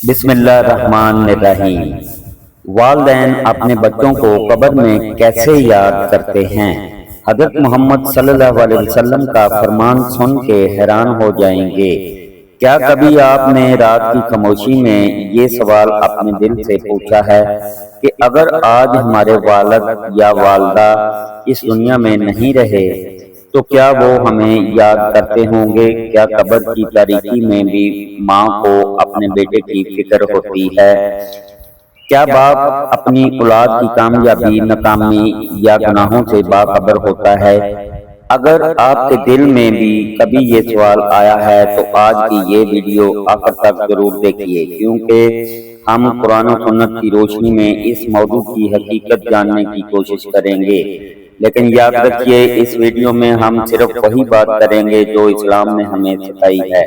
بسم اللہ الرحمن الرحیم۔ والدین اپنے بچوں کو قبر میں کیسے یاد کرتے ہیں؟ حضرت محمد صلی اللہ علیہ وسلم کا فرمان سن کے حیران ہو جائیں گے۔ کیا کبھی آپ نے رات کی خاموشی میں یہ سوال اپنے دل سے پوچھا ہے کہ اگر آج ہمارے والد یا والدہ اس دنیا میں نہیں رہے تو کیا وہ ہمیں یاد کرتے ہوں گے؟ کیا قبر کی تاریکی میں بھی ماں کو اپنے بیٹے کی فکر ہوتی ہے؟ کیا باپ اپنی اولاد کی کامیابی، ناکامی یا گناہوں سے باخبر ہوتا ہے؟ اگر آپ کے دل میں بھی کبھی یہ سوال آیا ہے تو آج کی یہ ویڈیو آخر تک ضرور دیکھیے، کیونکہ ہم قرآن و سنت کی روشنی میں اس موضوع کی حقیقت جاننے کی کوشش کریں گے۔ لیکن یاد رکھیے، اس ویڈیو میں ہم صرف وہی بات کریں گے جو اسلام نے ہمیں سکھائی ہے،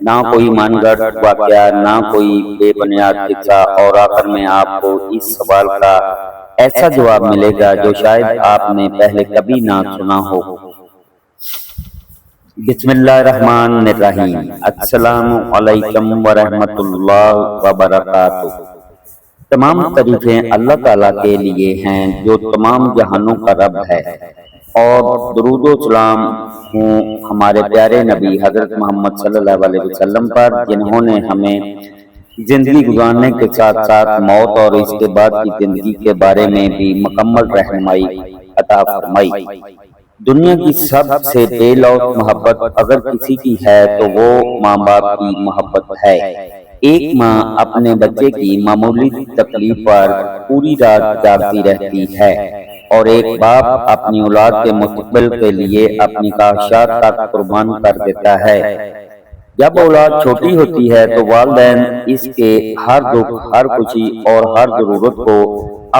نہ کوئی من گھڑت واقعہ، نہ کوئی بے بنیاد قصہ، اور آخر میں آپ کو اس سوال کا ایسا جواب ملے گا جو شاید آپ نے پہلے کبھی نہ سنا ہو۔ بسم اللہ الرحمن الرحیم۔ السلام علیکم ورحمۃ اللہ وبرکاتہ۔ تمام تعریفیں اللہ تعالیٰ کے لیے ہیں جو تمام جہانوں کا رب ہے، اور درود و سلام ہوں ہمارے پیارے نبی حضرت محمد صلی اللہ علیہ وسلم پر، جنہوں نے ہمیں زندگی گزارنے کے ساتھ ساتھ موت اور اس کے بعد کی زندگی کے بارے میں بھی مکمل رہنمائی عطا فرمائی۔ دنیا کی سب سے بے لوث محبت اگر کسی کی ہے تو وہ ماں باپ کی محبت ہے۔ ایک ماں اپنے بچے کی معمولی تکلیف پر پوری رات جاگتی رہتی ہے، اور ایک باپ اپنی اولاد کے مستقبل کے لیے اپنی خواہشات تک قربان کر دیتا ہے۔ جب اولاد چھوٹی ہوتی ہے تو والدین اس کے ہر دکھ، ہر خوشی اور ہر ضرورت کو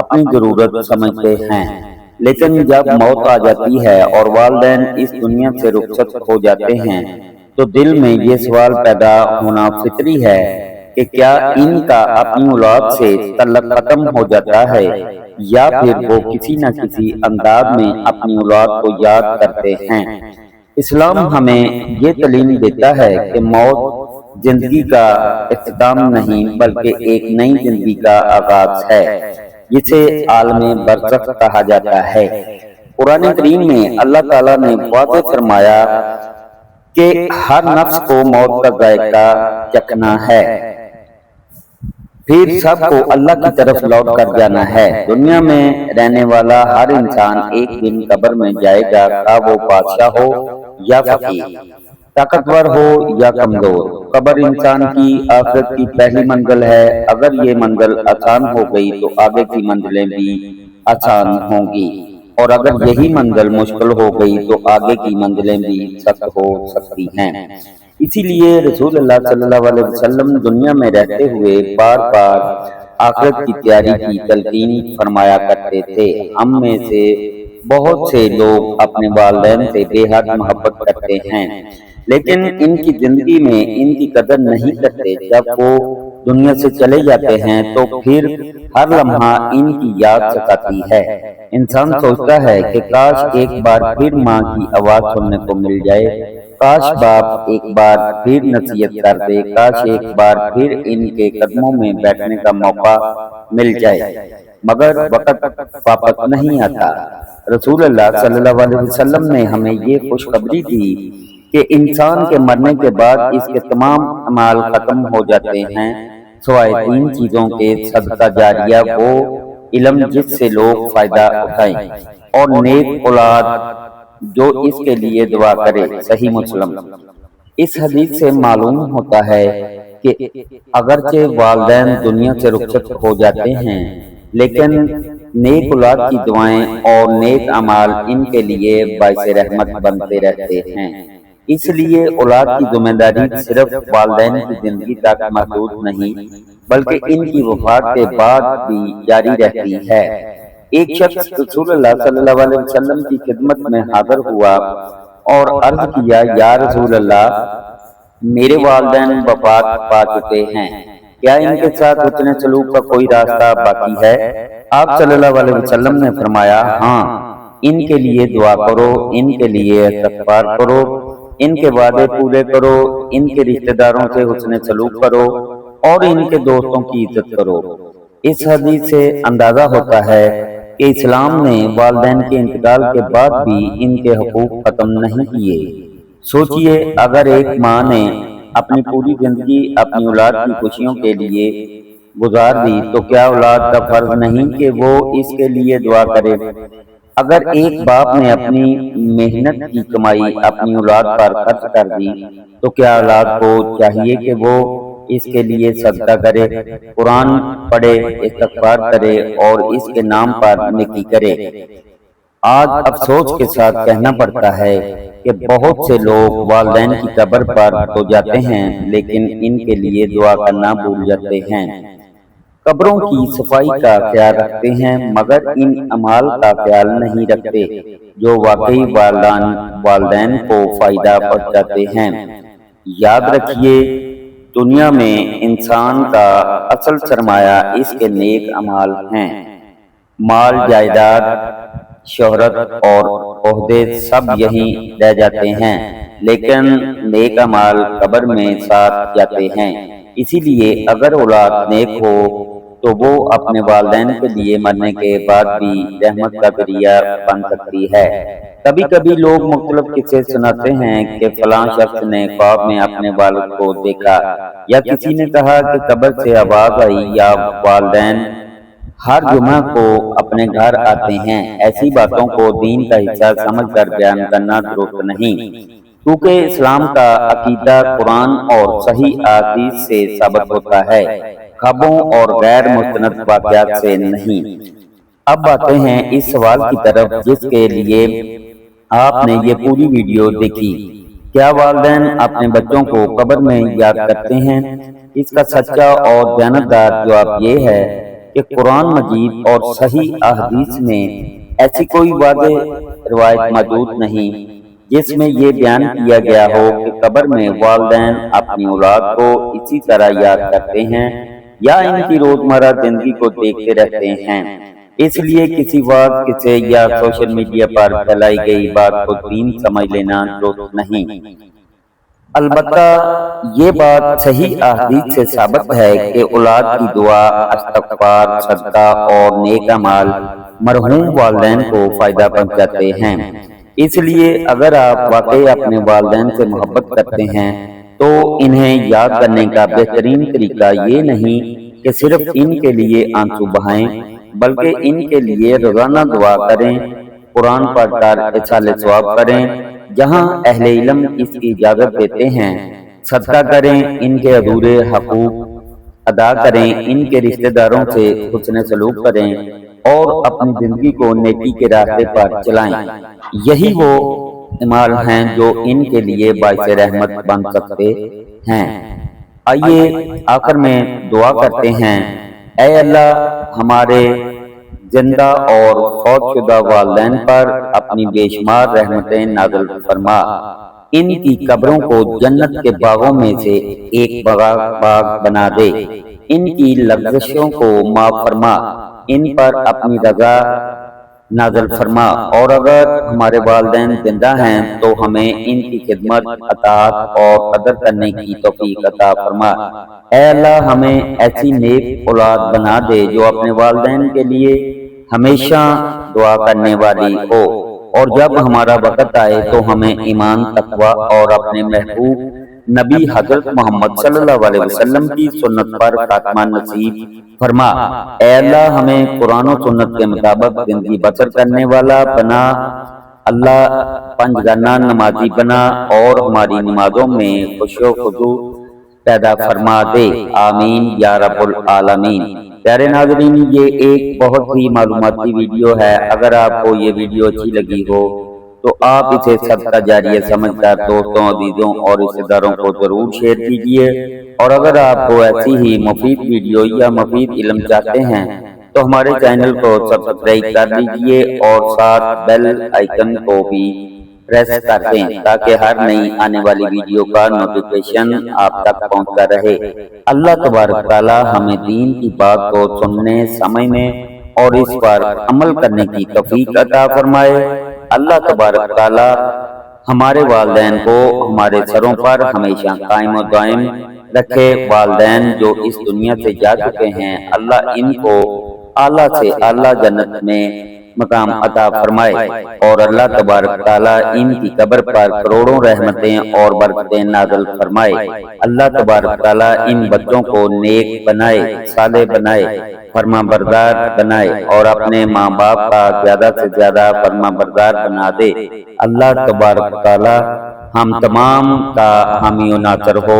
اپنی ضرورت سمجھتے ہیں، لیکن جب موت آ جاتی ہے اور والدین اس دنیا سے رخصت ہو جاتے ہیں تو دل میں یہ سوال پیدا ہونا فطری ہے کہ کیا ان کا اپنی اولاد سے تعلق ختم ہو جاتا ہے، یا پھر وہ کسی نہ کسی انداز میں اپنی اولاد کو یاد کرتے ہیں۔ اسلام ہمیں یہ تعلیم دیتا ہے کہ موت زندگی کا اختتام نہیں بلکہ ایک نئی زندگی کا آغاز ہے، جسے عالم برزخ کہا جاتا ہے۔ قرآن کریم میں اللہ تعالیٰ نے واضح فرمایا کہ ہر نفس کو موت کا ذائقہ چکھنا ہے، پھر سب کو اللہ کی طرف لوٹ کر جانا ہے۔ دنیا میں رہنے والا ہر انسان ایک دن قبر میں جائے گا، خواہ وہ بادشاہ ہو یا فقیر، طاقتور ہو یا کمزور۔ قبر انسان کی آخرت کی پہلی منزل ہے۔ اگر یہ منزل آسان ہو گئی تو آگے کی منزلیں بھی آسان ہوں گی، اور اگر یہی منزل مشکل ہو گئی تو آگے کی منزلیں بھی سخت ہو سکتی ہیں۔ اسی لیے رسول اللہ صلی اللہ علیہ وسلم دنیا میں رہتے ہوئے بار بار آخرت کی تیاری کی تلقین فرمایا کرتے تھے۔ ہم میں سے بہت سے لوگ اپنے والدین سے بے حد محبت کرتے ہیں، لیکن ان کی زندگی میں ان کی قدر نہیں کرتے۔ جب وہ دنیا سے چلے جاتے ہیں تو پھر ہر لمحہ ان کی یاد ستاتی ہے۔ انسان سوچتا ہے کہ کاش ایک بار پھر ماں کی آواز سننے کو مل جائے، کاش باپ ایک بار پھر نصیحت کر دے، کاش ایک بار پھر ان کے قدموں میں بیٹھنے کا موقع مل جائے، مگر وقت واپس نہیں آتا۔ رسول اللہ صلی اللہ علیہ وسلم نے ہمیں یہ خوشخبری دی کہ انسان کے مرنے کے بعد اس کے تمام اعمال ختم ہو جاتے ہیں سوائے تین چیزوں کے: صدقہ جاریہ، وہ علم جس سے لوگ فائدہ اٹھائیں، اور نیک اولاد جو اس کے لیے دعا کرے۔ صحیح مسلم۔ اس حدیث سے معلوم ہوتا ہے کہ اگرچہ والدین دنیا سے رخصت ہو جاتے ہیں، لیکن نیک اولاد کی دعائیں اور نیک اعمال ان کے لیے باعث رحمت بنتے رہتے ہیں۔ اس لیے اولاد کی ذمہ داری صرف والدین کی زندگی تک محدود نہیں بلکہ ان کی وفات کے بعد بھی جاری رہتی ہے۔ ایک شخص رسول اللہ صلی اللہ علیہ وسلم کی خدمت میں حاضر ہوا اور عرض کیا، یا رسول اللہ، میرے والدین وفات پا چکے ہیں، کیا ان کے ساتھ حسن سلوک کا کوئی راستہ باقی ہے؟ آپ صلی اللہ علیہ وسلم نے فرمایا، ہاں، ان کے لیے دعا کرو، ان کے لیے استغفار کرو، ان کے وعدے پورے کرو، ان کے رشتہ داروں سے حسن سلوک کرو، اور ان کے دوستوں کی عزت کرو۔ اس حدیث سے اندازہ ہوتا ہے کہ اسلام نے والدین کے انتقال کے بعد بھی ان کے حقوق ختم نہیں کیے۔ سوچئے، اگر ایک ماں نے اپنی پوری زندگی اپنی اولاد کی خوشیوں کے لیے گزار دی تو کیا اولاد کا فرض نہیں کہ وہ اس کے لیے دعا کرے؟ اگر ایک باپ نے اپنی محنت کی کمائی اپنی اولاد پر خرچ کر دی تو کیا اولاد کو چاہیے کہ وہ اس کے لیے صدقہ کرے، قرآن پڑھے، استغفار کرے اور اس کے نام پر نیکی کرے؟ آج افسوس کے ساتھ کہنا پڑتا ہے کہ بہت سے لوگ والدین کی قبر پر تو جاتے ہیں لیکن ان کے لیے دعا کرنا بھول جاتے ہیں۔ قبروں کی صفائی کا خیال رکھتے ہیں مگر ان اعمال کا خیال نہیں رکھتے جو واقعی والدین کو فائدہ پہنچاتے ہیں۔ یاد رکھیے، دنیا میں انسان کا اصل سرمایہ اس کے نیک اعمال ہیں۔ مال، جائیداد، شہرت اور عہدے سب یہیں رہ جاتے ہیں لیکن نیک اعمال قبر میں ساتھ جاتے ہیں۔ اسی لیے اگر اولاد نیک ہو تو وہ اپنے والدین کے لیے مرنے کے بعد بھی رحمت کا ذریعہ بن سکتی ہے۔ کبھی کبھی لوگ مختلف قصے سناتے ہیں کہ فلاں شخص نے خواب میں اپنے والد کو دیکھا، یا کسی نے کہا کہ قبر سے آواز آئی، یا والدین ہر جمعہ کو اپنے گھر آتے ہیں۔ ایسی باتوں کو دین کا حصہ سمجھ کر بیان کرنا درست نہیں، کیونکہ اسلام کا عقیدہ قرآن اور صحیح احادیث سے ثابت ہوتا ہے، خوابوں اور غیر مستند واقعات سے نہیں۔ اب آتے ہیں اس سوال کی طرف جس کے لیے آپ نے یہ پوری ویڈیو دیکھی۔ کیا والدین اپنے بچوں کو قبر میں یاد کرتے ہیں؟ اس کا سچا اور دیانتدار جواب یہ ہے کہ قرآن مجید اور صحیح احادیث میں ایسی کوئی واضح روایت موجود نہیں جس میں یہ بیان کیا گیا ہو کہ قبر میں والدین اپنی اولاد کو اسی طرح یاد کرتے ہیں یا ان کی روزمرہ زندگی کو دیکھتے رہتے ہیں۔ اس لیے کسی وعظ، قصے یا سوشل میڈیا پر پھیلائی گئی بات کو دین سمجھ لینا درست نہیں۔ البتہ یہ بات صحیح احادیث سے ثابت ہے کہ اولاد کی دعا، استغفار، صدقہ اور نیک اعمال مرحوم والدین کو فائدہ پہنچاتے ہیں۔ اس لیے اگر آپ واقعی اپنے والدین سے محبت کرتے ہیں تو انہیں یاد کرنے کا بہترین طریقہ یہ نہیں کہ صرف ان کے لیے آنسو بہائیں، بلکہ ان کے لیے روزانہ دعا کریں، قرآن پڑھ کر ایصال ثواب کریں جہاں اہل علم اس کی اجازت دیتے ہیں، صدقہ کریں، ان کے ادھورے حقوق ادا کریں، ان کے رشتہ داروں سے حسن سلوک کریں اور اپنی زندگی کو نیکی کے راستے پر چلائیں۔ یہی وہ اعمال ہیں جو ان کے لیے باعث رحمت بن سکتے ہیں۔ آئیے آخر میں دعا کرتے ہیں۔ اے اللہ، ہمارے زندہ اور فوت شدہ والدین پر اپنی بے شمار رحمتیں نازل فرما، ان کی قبروں کو جنت کے باغوں میں سے ایک باغ بنا دے، ان کی لغزشوں کو معاف فرما، ان پر اپنی رضا نازل فرما، اور اگر ہمارے والدین زندہ ہیں تو ہمیں ان کی خدمت، اطاعت اور قدر کرنے کی توفیق عطا فرما۔ اے اللہ، ہمیں ایسی نیک اولاد بنا دے جو اپنے والدین کے لیے ہمیشہ دعا کرنے والی ہو، اور جب ہمارا وقت آئے تو ہمیں ایمان، تقوی اور اپنے محبوب نبی حضرت محمد صلی اللہ علیہ وسلم کی سنت پر خاتمہ نصیب فرما۔ اے اللہ، ہمیں قرآن و سنت کے مطابق زندگی بسر کرنے والا بنا، اللہ پنجگانہ نمازی بنا اور ہماری نمازوں میں خشوع و خضوع پیدا فرما دے، آمین یا رب العالمین۔ پیارے ناظرین، یہ ایک بہت ہی معلوماتی ویڈیو ہے۔ اگر آپ کو یہ ویڈیو اچھی لگی ہو تو آپ اسے صدقہ جاریہ سمجھ کر دوستوں، عزیزوں اور رشتہ داروں کو ضرور شیئر کیجیے، اور اگر آپ کو ایسی ہی مفید ویڈیو یا مفید علم چاہتے ہیں تو ہمارے چینل کو سبسکرائب کر لیجیے اور ساتھ بیل آئیکن کو بھی پریس کر دیں تاکہ ہر نئی آنے والی ویڈیو کا نوٹیفیکیشن آپ تک پہنچتا رہے۔ اللہ تبارک تعالی ہمیں دین کی بات کو سننے، سمجھنے اور اس پر عمل کرنے کی توفیق عطا فرمائے۔ اللہ تبارک تعالی ہمارے والدین کو ہمارے سروں پر ہمیشہ قائم و دائم رکھے۔ والدین جو اس دنیا سے جا چکے ہیں، اللہ ان کو اعلیٰ سے اعلیٰ جنت میں مقام عطا فرمائے، اور اللہ تبارک تعالیٰ ان کی قبر پر کروڑوں رحمتیں اور برکتیں نازل فرمائے۔ اللہ تبارک تعالیٰ ان بچوں کو نیک بنائے، صالح بنائے، فرما بردار بنائے، اور اپنے ماں باپ کا زیادہ سے زیادہ فرما بردار بنا دے۔ اللہ تبارک تعالیٰ ہم تمام کا حامی و ناصر ہو۔